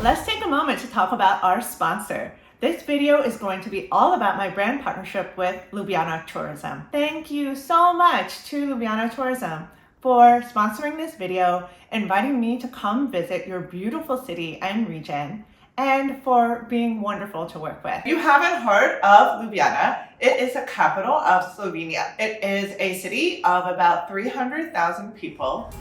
Let's take a moment to talk about our sponsor. This video is going to be all about my brand partnership with Ljubljana Tourism. Thank you so much to Ljubljana Tourism for sponsoring this video, inviting me to come visit your beautiful city and region, and for being wonderful to work with. If you haven't heard of Ljubljana, it is the capital of Slovenia. It is a city of about 300,000 people.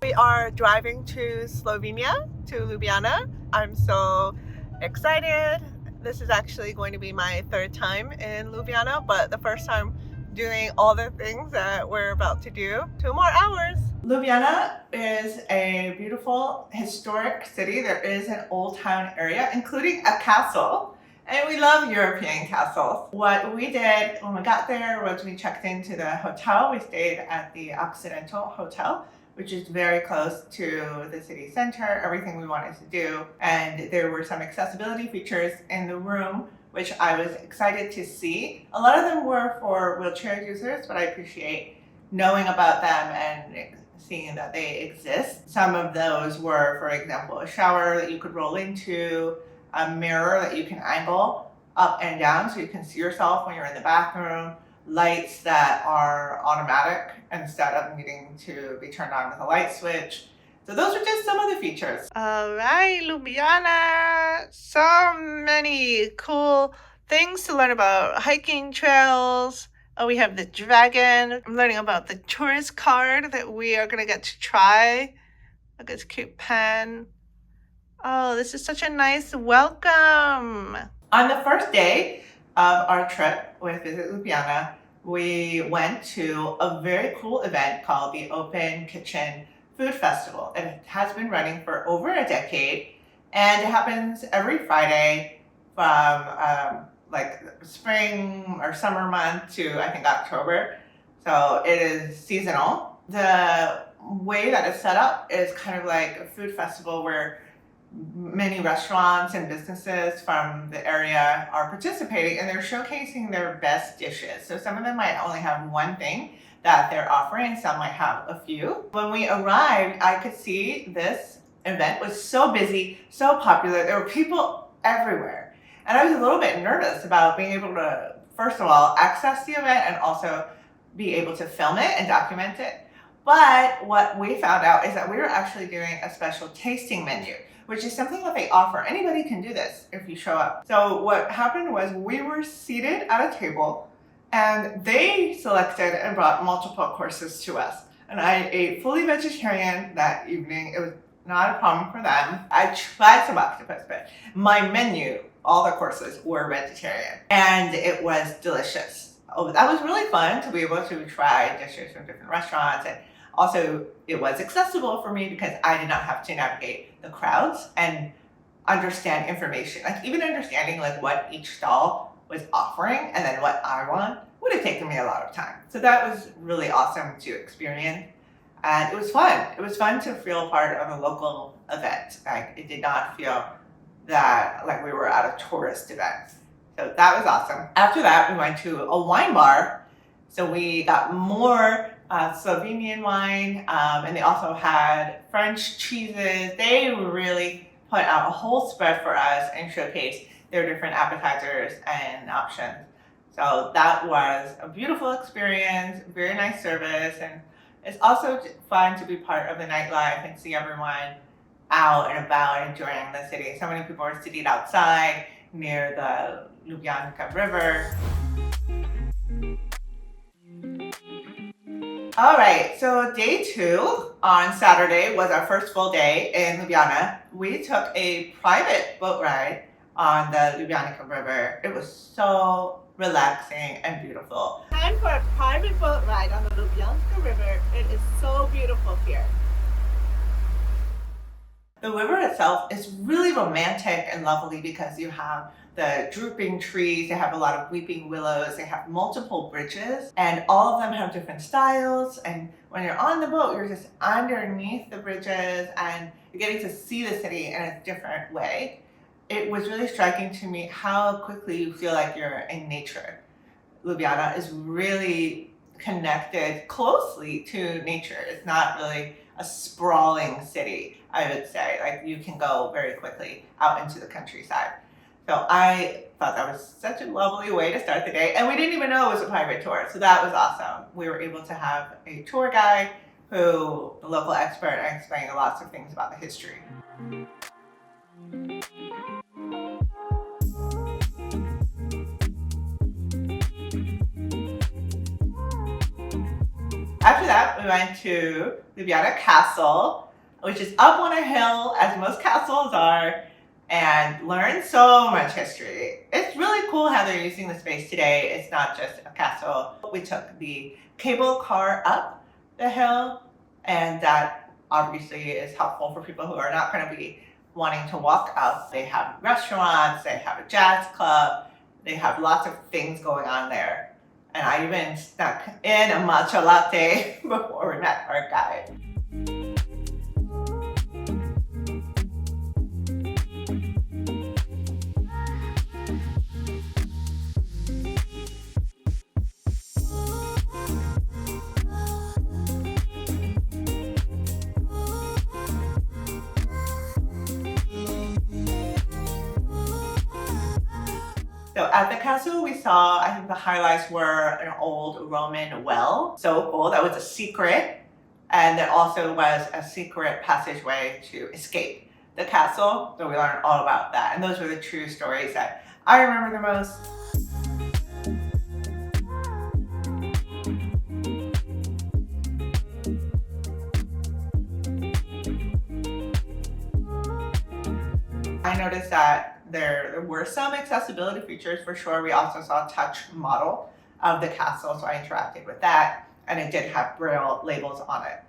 We are driving to Slovenia, to Ljubljana. I'm so excited. This is actually going to be my third time in Ljubljana, but the first time doing all the things that we're about to do. 2 more hours. Ljubljana is a beautiful historic city. There is an old town area, including a castle. And we love European castles. What we did when we got there was we checked into the hotel. We stayed at the Occidental Hotel, which is very close to the city center, everything we wanted to do. And there were some accessibility features in the room, which I was excited to see. A lot of them were for wheelchair users, but I appreciate knowing about them and seeing that they exist. Some of those were, for example, a shower that you could roll into, a mirror that you can angle up and down so you can see yourself when you're in the bathroom, lights that are automatic instead of needing to be turned on with a light switch. So those are just some of the features. All right, Ljubljana. So many cool things to learn about. Hiking trails. Oh, we have the dragon. I'm learning about the tourist card that we are going to get to try. Look at this cute pen. Oh, this is such a nice welcome. On the first day of our trip with Visit Ljubljana, we went to a very cool event called the Open Kitchen Food Festival. It has been running for over a decade, and it happens every Friday from like spring or summer month to I think October. So it is seasonal. The way that it's set up is kind of like a food festival where many restaurants and businesses from the area are participating, and they're showcasing their best dishes. So some of them might only have one thing that they're offering, some might have a few. When we arrived, I could see this event was so busy, so popular. There were people everywhere. And I was a little bit nervous about being able to, first of all, access the event and also be able to film it and document it. But what we found out is that we were actually doing a special tasting menu, which is something that they offer. Anybody can do this if you show up. So what happened was we were seated at a table and they selected and brought multiple courses to us. And I ate fully vegetarian that evening. It was not a problem for them. I tried some octopus, but my menu, all the courses were vegetarian, and it was delicious. Oh, that was really fun to be able to try dishes from different restaurants, and also it was accessible for me because I did not have to navigate the crowds and understand information. Like even understanding like what each stall was offering and then what I want would have taken me a lot of time. So that was really awesome to experience. And it was fun. It was fun to feel part of a local event. Like it did not feel that like we were at a tourist event. So that was awesome. After that, we went to a wine bar. So we got more Slovenian wine, and they also had French cheeses. They really put out a whole spread for us and showcased their different appetizers and options. So that was a beautiful experience, very nice service, and it's also fun to be part of the nightlife and see everyone out and about enjoying the city. So many people are sitting outside near the Ljubljanica River. All right, so day 2 on Saturday was our first full day in Ljubljana. We took a private boat ride on the Ljubljanica River. It was so relaxing and beautiful. Time for a private boat ride on the Ljubljanica River. It is so beautiful here. The river itself is really romantic and lovely because you have the drooping trees, they have a lot of weeping willows, they have multiple bridges, and all of them have different styles. And when you're on the boat, you're just underneath the bridges and you're getting to see the city in a different way. It was really striking to me how quickly you feel like you're in nature. Ljubljana is really connected closely to nature. It's not really a sprawling city, I would say. Like, you can go very quickly out into the countryside. So I thought that was such a lovely way to start the day. And we didn't even know it was a private tour. So that was awesome. We were able to have a tour guide who, the local expert, explained lots of things about the history. After that, we went to Ljubljana Castle, which is up on a hill, as most castles are, and learned so much history. It's really cool how they're using the space today. It's not just a castle. We took the cable car up the hill, and that obviously is helpful for people who are not going to be wanting to walk up. They have restaurants, they have a jazz club, they have lots of things going on there. And I even snuck in a matcha latte before we met our guide. So at the castle, we saw, I think the highlights were an old Roman well. So cool, that was a secret. And there also was a secret passageway to escape the castle. So we learned all about that. And those were the true stories that I remember the most. I noticed that there were some accessibility features for sure. We also saw a touch model of the castle, so I interacted with that, and it did have Braille labels on it.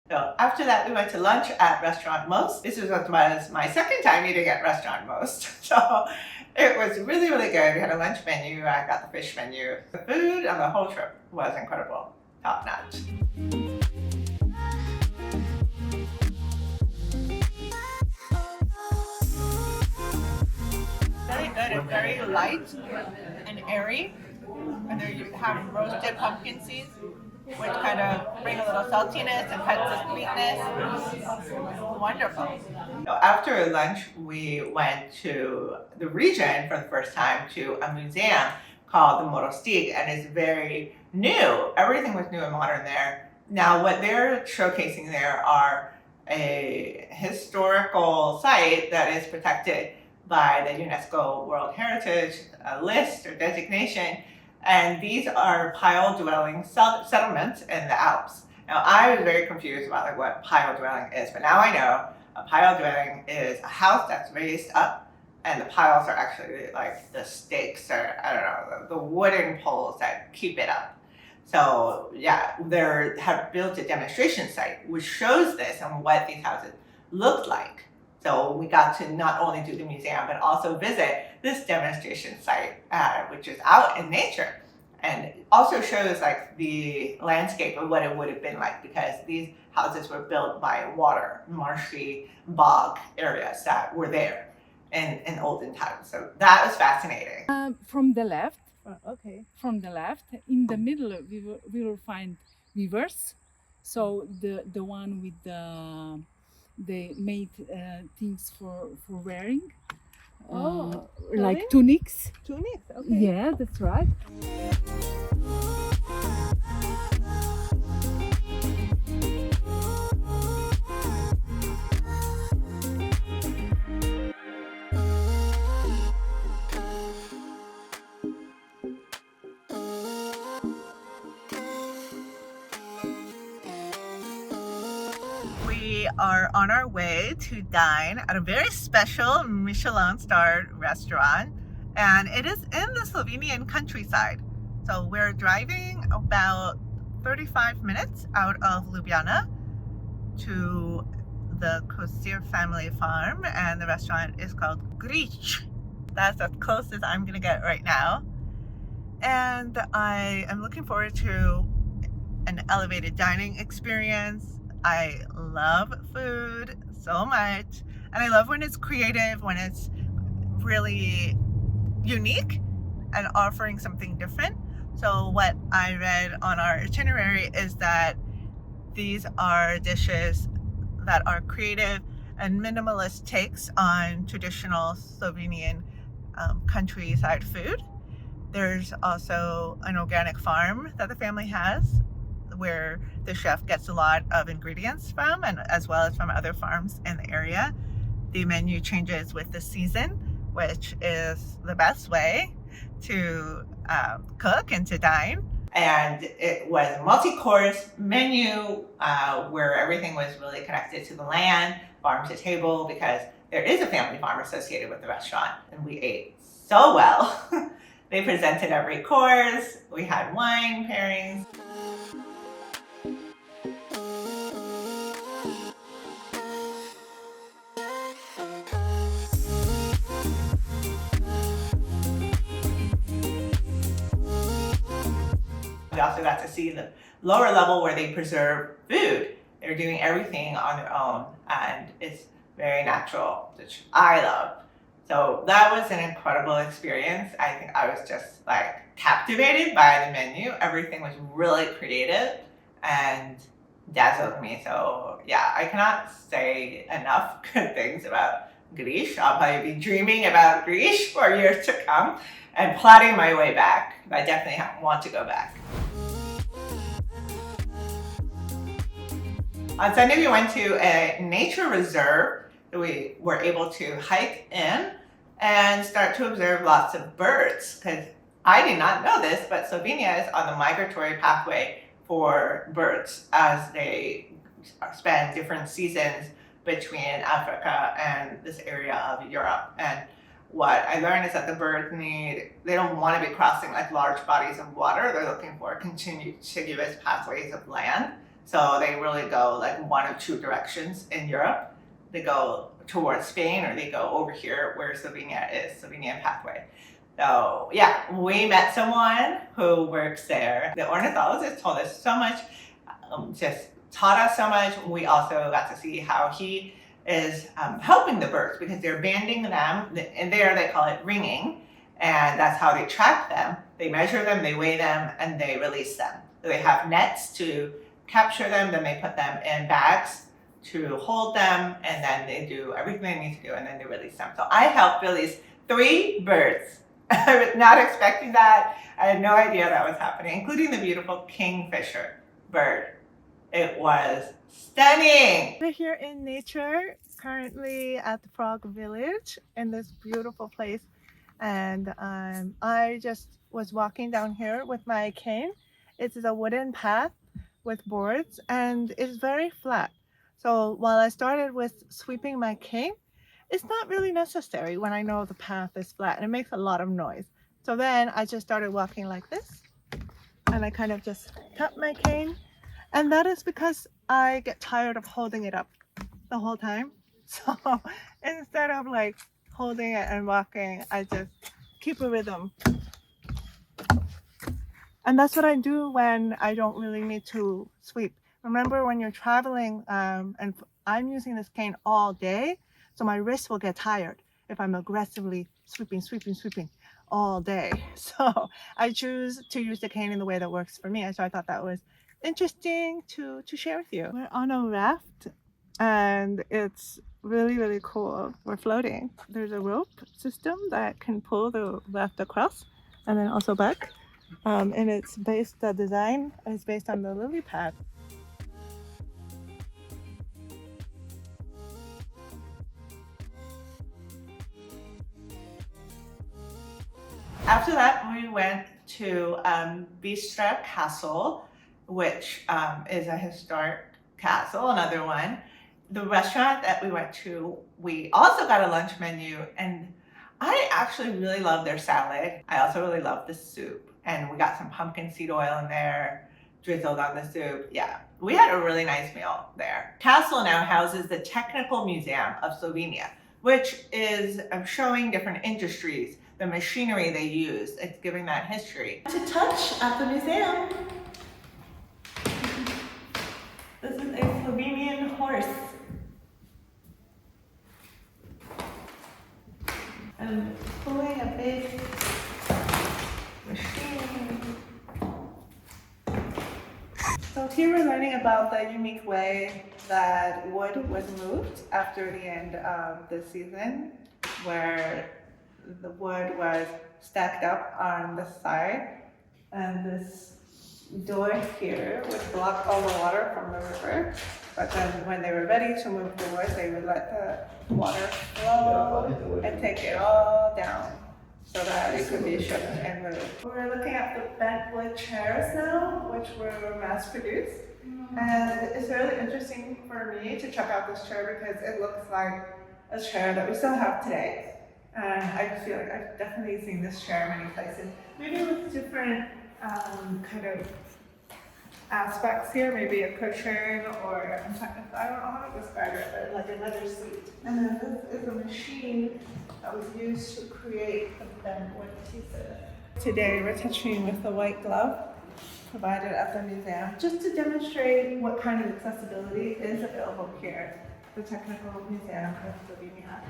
So after that, we went to lunch at Restaurant Most. This was my second time eating at Restaurant Most, so it was really, really good. We had a lunch menu, I got the fish menu. The food on the whole trip was incredible, top notch. It's very light and airy, and there you have roasted pumpkin seeds, which kind of bring a little saltiness and cuts the sweetness. Wonderful. So after lunch, we went to the region for the first time to a museum called the Morostig, and it's very new. Everything was new and modern there. Now, what they're showcasing there are a historical site that is protected by the UNESCO World Heritage list or designation, and these are pile dwelling settlements in the Alps. Now, I was very confused about like what pile dwelling is, but now I know a pile dwelling is a house that's raised up, and the piles are actually like the stakes or I don't know, the wooden poles that keep it up. So yeah, they have built a demonstration site which shows this and what these houses looked like. So we got to not only do the museum, but also visit this demonstration site, which is out in nature. And it also shows like the landscape of what it would have been like, because these houses were built by water, marshy bog areas that were there in olden times. So that was fascinating. From the left, Okay. from the left, in the middle, we will find rivers. So the one with they made things for wearing, like tunics. Tunics, okay. Yeah, that's right. We are on our way to dine at a very special Michelin-starred restaurant, and it is in the Slovenian countryside. So we're driving about 35 minutes out of Ljubljana to the Kosir family farm, and the restaurant is called Grič. That's as close as I'm gonna get right now. And I am looking forward to an elevated dining experience. I love food so much, and I love when it's creative, when it's really unique and offering something different. So what I read on our itinerary is that these are dishes that are creative and minimalist takes on traditional Slovenian countryside food. There's also an organic farm that the family has where the chef gets a lot of ingredients from, and as well as from other farms in the area. The menu changes with the season, which is the best way to cook and to dine. And it was a multi-course menu where everything was really connected to the land, farm to table, because there is a family farm associated with the restaurant, and we ate so well. They presented every course. We had wine pairings. We also got to see the lower level where they preserve food. They're doing everything on their own, and it's very natural, which I love. So that was an incredible experience. I think I was just like captivated by the menu. Everything was really creative and dazzled me. So yeah, I cannot say enough good things about Grič. I'll probably be dreaming about Grič for years to come and plotting my way back. I definitely want to go back. On Sunday, we went to a nature reserve that we were able to hike in and start to observe lots of birds. Because I did not know this, but Slovenia is on the migratory pathway for birds as they spend different seasons between Africa and this area of Europe. And what I learned is that the birds they don't want to be crossing like large bodies of water. They're looking for contiguous pathways of land. So they really go like one of two directions in Europe. They go towards Spain, or they go over here where Slovenia is, Slovenian pathway. So yeah, we met someone who works there. The ornithologist told us so much, just taught us so much. We also got to see how he is helping the birds, because they're banding them, and there they call it ringing, and that's how they track them. They measure them, they weigh them, and they release them. They have nets to capture them, then they put them in bags to hold them, and then they do everything they need to do, and then they release them. So I helped release 3 birds. I was not expecting that. I had no idea that was happening, including the beautiful kingfisher bird. It was stunning. We're here in nature, currently at the Frog Village in this beautiful place. And I just was walking down here with my cane. It's a wooden path with boards, and it's very flat. So while I started with sweeping my cane, it's not really necessary when I know the path is flat, and it makes a lot of noise. So then I just started walking like this, and I kind of just tap my cane. And that is because I get tired of holding it up the whole time. So instead of like holding it and walking, I just keep a rhythm. And that's what I do when I don't really need to sweep. Remember, when you're traveling, and I'm using this cane all day, so my wrist will get tired if I'm aggressively sweeping all day. So I choose to use the cane in the way that works for me. And so I thought that was interesting to share with you. We're on a raft, and it's really, really cool. We're floating. There's a rope system that can pull the raft across and then also back. And it's based, the design is based on the lily pad. After that, we went to Bistra Castle, which is a historic castle, another one. The restaurant that we went to, we also got a lunch menu, and I actually really love their salad. I also really love the soup, and we got some pumpkin seed oil in there, drizzled on the soup. Yeah, we had a really nice meal there. Castle now houses the Technical Museum of Slovenia, which is showing different industries, the machinery they use. It's giving that history. To touch at the museum. This is a Slovenian horse. I'm pulling a big machine. So here we're learning about the unique way that wood was moved after the end of the season, where the wood was stacked up on the side, and this door here would block all the water from the river. But then when they were ready to move the wood, they would let the water flow and take it all down so that it could be shipped and moved. We're looking at the bent wood chairs now, which were mass produced. And it's really interesting for me to check out this chair because it looks like a chair that we still have today. And I feel like I've definitely seen this chair many places, maybe with different kind of aspects here, maybe a cushion or I don't know how to describe it, but like a leather seat. And then this is a machine that was used to create the bent wood pieces. Today we're touching with the white glove provided at the museum, just to demonstrate what kind of accessibility is available here at the Technical Museum of Slovenia.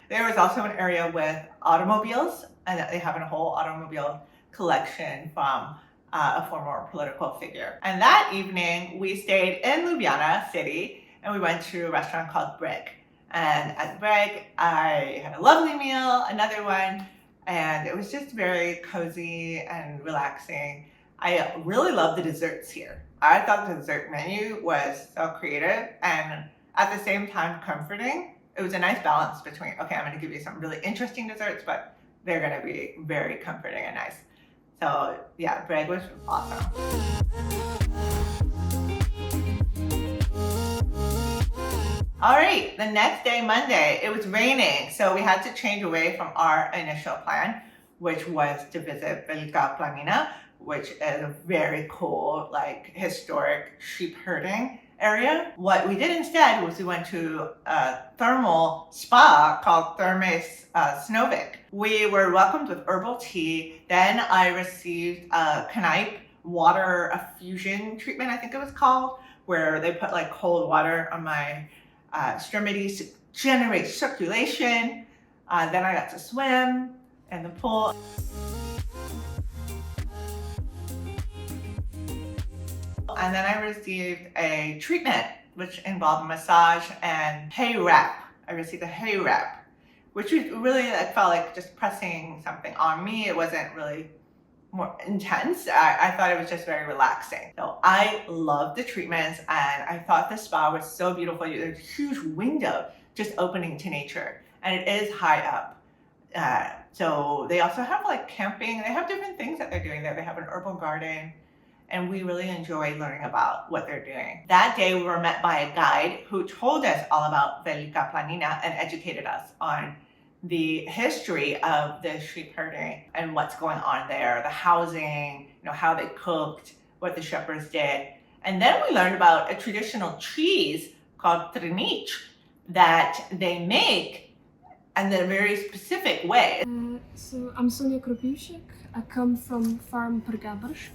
There was also an area with automobiles, and they have a whole automobile collection from a former political figure. And that evening, we stayed in Ljubljana city, and we went to a restaurant called Breg. And at Breg, I had a lovely meal, another one, and it was just very cozy and relaxing. I really love the desserts here. I thought the dessert menu was so creative and at the same time comforting. It was a nice balance between, okay, I'm gonna give you some really interesting desserts, but they're gonna be very comforting and nice. So yeah, Breg was awesome. All right, the next day, Monday, it was raining, so we had to change away from our initial plan, which was to visit Velika Planina, which is a very cool, like historic sheep herding area. What we did instead was we went to a thermal spa called Terme Snovik. We were welcomed with herbal tea. Then I received a knipe water effusion treatment, I think it was called, where they put like cold water on my extremities to generate circulation. Then I got to swim in the pool. And then I received a treatment which involved massage and hay wrap. I received a hay wrap, which was really felt like just pressing something on me. It wasn't really more intense. I thought it was just very relaxing. So I loved the treatments, and I thought the spa was so beautiful. There's a huge window just opening to nature, and it is high up. So they also have like camping. They have different things that they're doing there. They have an herbal garden, and we really enjoyed learning about what they're doing. That day we were met by a guide who told us all about Velika Planina and educated us on the history of the sheep herding and what's going on there, the housing, how they cooked, what the shepherds did. And then we learned about a traditional cheese called trnic that they make in a very specific way. So I'm Sonia Kropiuszek. I come from farm Pergabrsk.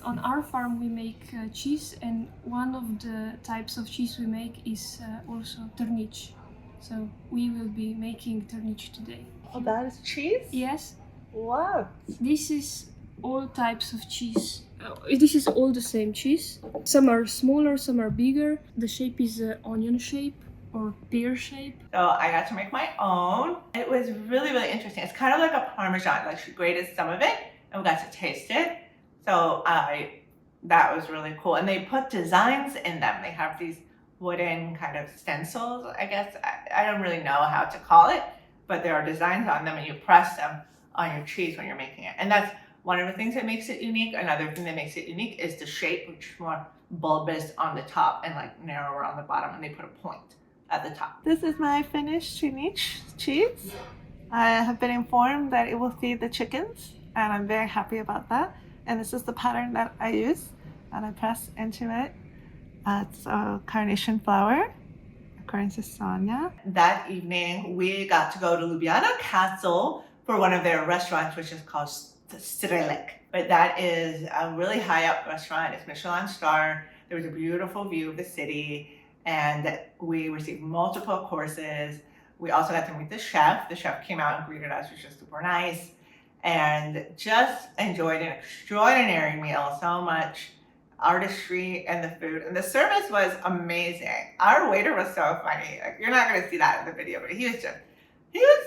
On our farm we make cheese, and one of the types of cheese we make is also trnic. So we will be making trnic today. Oh, that is cheese? Yes. Wow. This is all types of cheese. This is all the same cheese. Some are smaller, some are bigger. The shape is onion shape or pear shape. So I got to make my own. It was really, really interesting. It's kind of like a Parmesan. Like she grated some of it and we got to taste it. So that was really cool. And they put designs in them. They have these wooden kind of stencils, I guess. I don't really know how to call it, but there are designs on them and you press them on your cheese when you're making it. And that's one of the things that makes it unique. Another thing that makes it unique is the shape, which is more bulbous on the top and like narrower on the bottom, and they put a point at the top. This is my finished trnic cheese. I have been informed that it will feed the chickens, and I'm very happy about that. And this is the pattern that I use, and I press into it. It's a carnation flower, according to Sonia. That evening, we got to go to Ljubljana Castle for one of their restaurants, which is called Strelec. But that is a really high up restaurant. It's Michelin star. There was a beautiful view of the city, and we received multiple courses. We also got to meet the chef. The chef came out and greeted us, which was super nice, and just enjoyed an extraordinary meal. So much artistry and the food, and the service was amazing. Our waiter was so funny. Like, you're not gonna see that in the video, but he was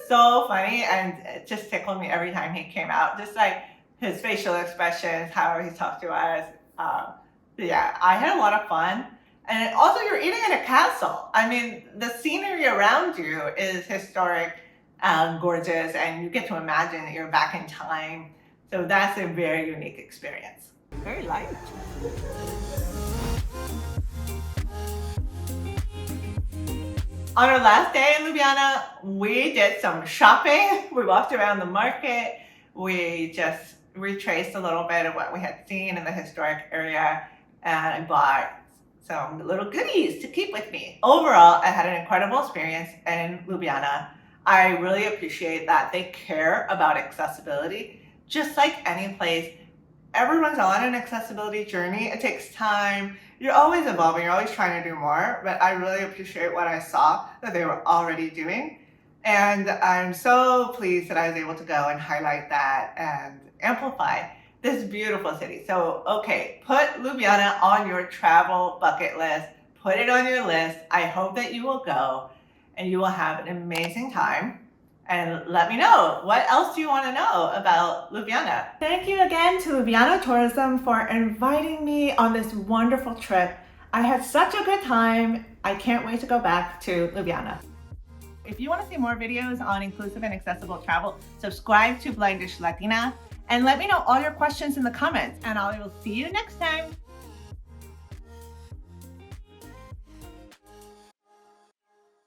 so funny, and it just tickled me every time he came out. Just like his facial expressions, how he talked to us. Yeah, I had a lot of fun. And also, you're eating in a castle. I mean, the scenery around you is historic, gorgeous, and you get to imagine that you're back in time. So that's a very unique experience. Very light. On our last day in Ljubljana, we did some shopping. We walked around the market. We just retraced a little bit of what we had seen in the historic area, and I bought some little goodies to keep with me. Overall, I had an incredible experience in Ljubljana. I really appreciate that they care about accessibility. Just like any place, everyone's on an accessibility journey. It takes time. You're always evolving. You're always trying to do more. But I really appreciate what I saw that they were already doing. And I'm so pleased that I was able to go and highlight that and amplify this beautiful city. So, okay, put Ljubljana on your travel bucket list. Put it on your list. I hope that you will go and you will have an amazing time. And let me know, what else do you want to know about Ljubljana? Thank you again to Ljubljana Tourism for inviting me on this wonderful trip. I had such a good time. I can't wait to go back to Ljubljana. If you want to see more videos on inclusive and accessible travel, subscribe to BlindishLatina and let me know all your questions in the comments, and I will see you next time.